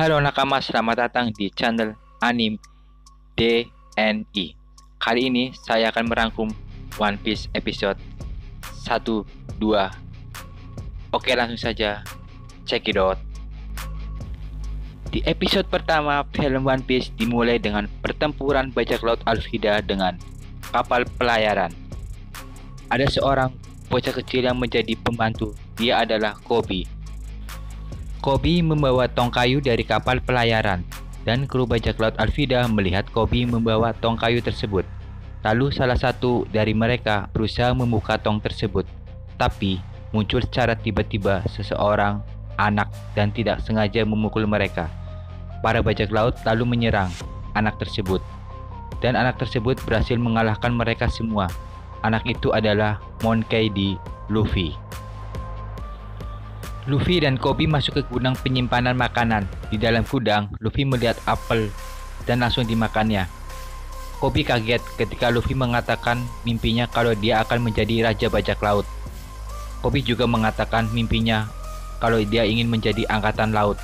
Halo nakama, selamat datang di channel Anime DNI. Kali ini saya akan merangkum One Piece episode 1, 2. Oke, langsung saja, check it out. Di episode pertama, film One Piece dimulai dengan pertempuran bajak laut Alvida dengan kapal pelayaran. Ada seorang bocah kecil yang menjadi pembantu, dia adalah Koby. Koby membawa tong kayu dari kapal pelayaran, dan kru bajak laut Alvida melihat Koby membawa tong kayu tersebut. Lalu salah satu dari mereka berusaha membuka tong tersebut, tapi muncul secara tiba-tiba seseorang anak dan tidak sengaja memukul mereka. Para bajak laut lalu menyerang anak tersebut, dan anak tersebut berhasil mengalahkan mereka semua. Anak itu adalah Monkey D. Luffy. Luffy dan Koby masuk ke gudang penyimpanan makanan. Di dalam gudang, Luffy melihat apel dan langsung dimakannya. Koby kaget ketika Luffy mengatakan mimpinya kalau dia akan menjadi raja bajak laut. Koby juga mengatakan mimpinya kalau dia ingin menjadi angkatan laut.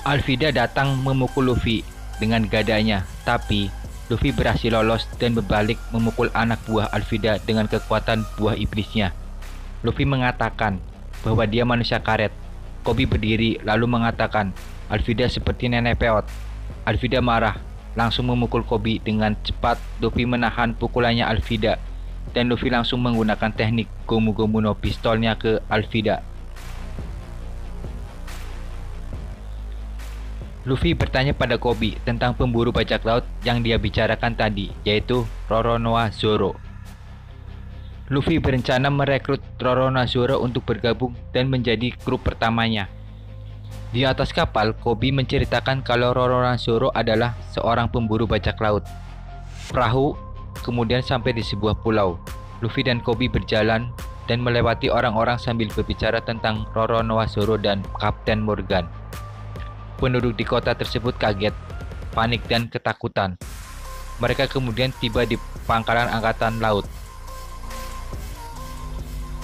Alvida datang memukul Luffy dengan gadanya, tapi Luffy berhasil lolos dan berbalik memukul anak buah Alvida dengan kekuatan buah iblisnya. Luffy mengatakan bahwa dia manusia karet. Koby berdiri lalu mengatakan Alvida seperti nenek peot. Alvida marah, langsung memukul Koby dengan cepat. Luffy menahan pukulannya Alvida, dan Luffy langsung menggunakan teknik Gomu Gomu no pistolnya ke Alvida. Luffy bertanya pada Koby tentang pemburu bajak laut yang dia bicarakan tadi, yaitu Roronoa Zoro. Luffy berencana merekrut Roronoa Zoro untuk bergabung dan menjadi kru pertamanya. Di atas kapal, Koby menceritakan kalau Roronoa Zoro adalah seorang pemburu bajak laut. Perahu kemudian sampai di sebuah pulau. Luffy dan Koby berjalan dan melewati orang-orang sambil berbicara tentang Roronoa Zoro dan Kapten Morgan. Penduduk di kota tersebut kaget, panik, dan ketakutan. Mereka kemudian tiba di pangkalan angkatan laut.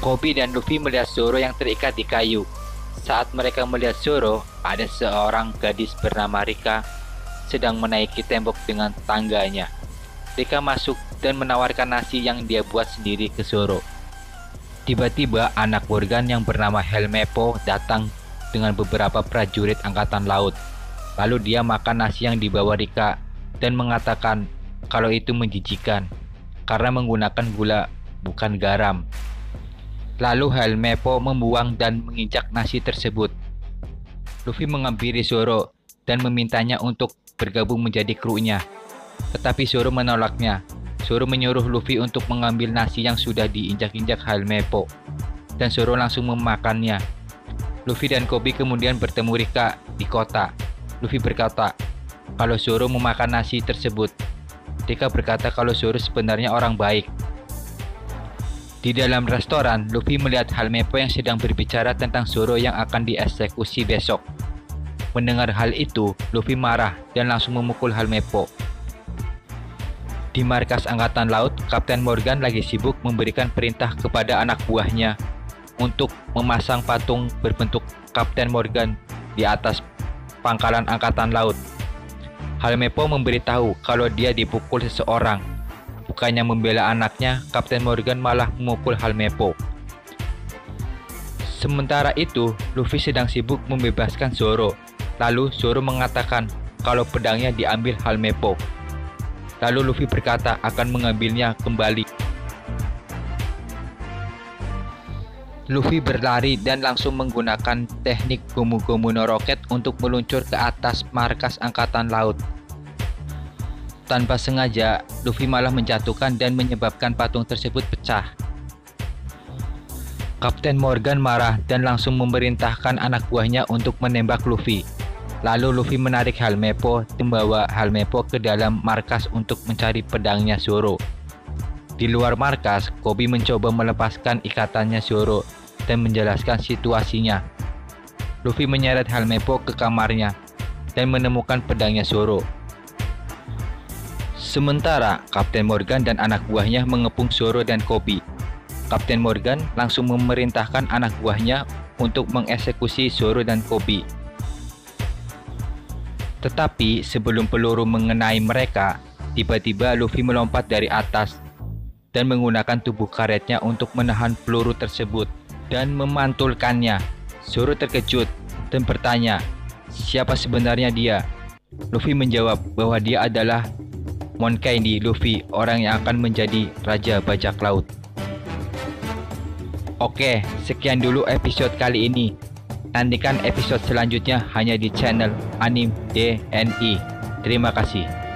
Koby dan Luffy melihat Zoro yang terikat di kayu. Saat mereka melihat Zoro, ada seorang gadis bernama Rika sedang menaiki tembok dengan tangganya. Rika masuk dan menawarkan nasi yang dia buat sendiri ke Zoro. Tiba-tiba anak Morgan yang bernama Helmeppo datang dengan beberapa prajurit angkatan laut. Lalu dia makan nasi yang dibawa Rika dan mengatakan kalau itu menjijikan karena menggunakan gula bukan garam. Lalu Helmeppo membuang dan menginjak nasi tersebut. Luffy menghampiri Zoro dan memintanya untuk bergabung menjadi krunya, tetapi Zoro menolaknya. Zoro menyuruh Luffy untuk mengambil nasi yang sudah diinjak-injak Helmeppo, dan Zoro langsung memakannya. Luffy dan Koby kemudian bertemu Rika di kota. Luffy berkata kalau Zoro memakan nasi tersebut. Rika berkata kalau Zoro sebenarnya orang baik. Di dalam restoran, Luffy melihat Helmeppo yang sedang berbicara tentang Zoro yang akan dieksekusi besok. Mendengar hal itu, Luffy marah dan langsung memukul Helmeppo. Di markas angkatan laut, Kapten Morgan lagi sibuk memberikan perintah kepada anak buahnya untuk memasang patung berbentuk Kapten Morgan di atas pangkalan angkatan laut. Helmeppo memberitahu kalau dia dipukul seseorang. Bukannya membela anaknya, Kapten Morgan malah memukul Helmeppo. Sementara itu, Luffy sedang sibuk membebaskan Zoro. Lalu Zoro mengatakan kalau pedangnya diambil Helmeppo. Lalu Luffy berkata akan mengambilnya kembali. Luffy berlari dan langsung menggunakan teknik Gomu Gomu no Rocket untuk meluncur ke atas markas angkatan laut. Tanpa sengaja, Luffy malah menjatuhkan dan menyebabkan patung tersebut pecah. Kapten Morgan marah dan langsung memerintahkan anak buahnya untuk menembak Luffy. Lalu Luffy menarik Helmeppo dan membawa Helmeppo ke dalam markas untuk mencari pedangnya Zoro. Di luar markas, Koby mencoba melepaskan ikatannya Zoro dan menjelaskan situasinya. Luffy menyeret Helmeppo ke kamarnya dan menemukan pedangnya Zoro. Sementara Kapten Morgan dan anak buahnya mengepung Zoro dan Koby. Kapten Morgan langsung memerintahkan anak buahnya untuk mengeksekusi Zoro dan Koby. Tetapi sebelum peluru mengenai mereka, tiba-tiba Luffy melompat dari atas dan menggunakan tubuh karetnya untuk menahan peluru tersebut dan memantulkannya. Zoro terkejut dan bertanya, siapa sebenarnya dia? Luffy menjawab bahwa dia adalah Monkey D. Luffy, orang yang akan menjadi Raja Bajak Laut. Oke, sekian dulu episode kali ini. Nantikan episode selanjutnya hanya di channel Anime DNI. Terima kasih.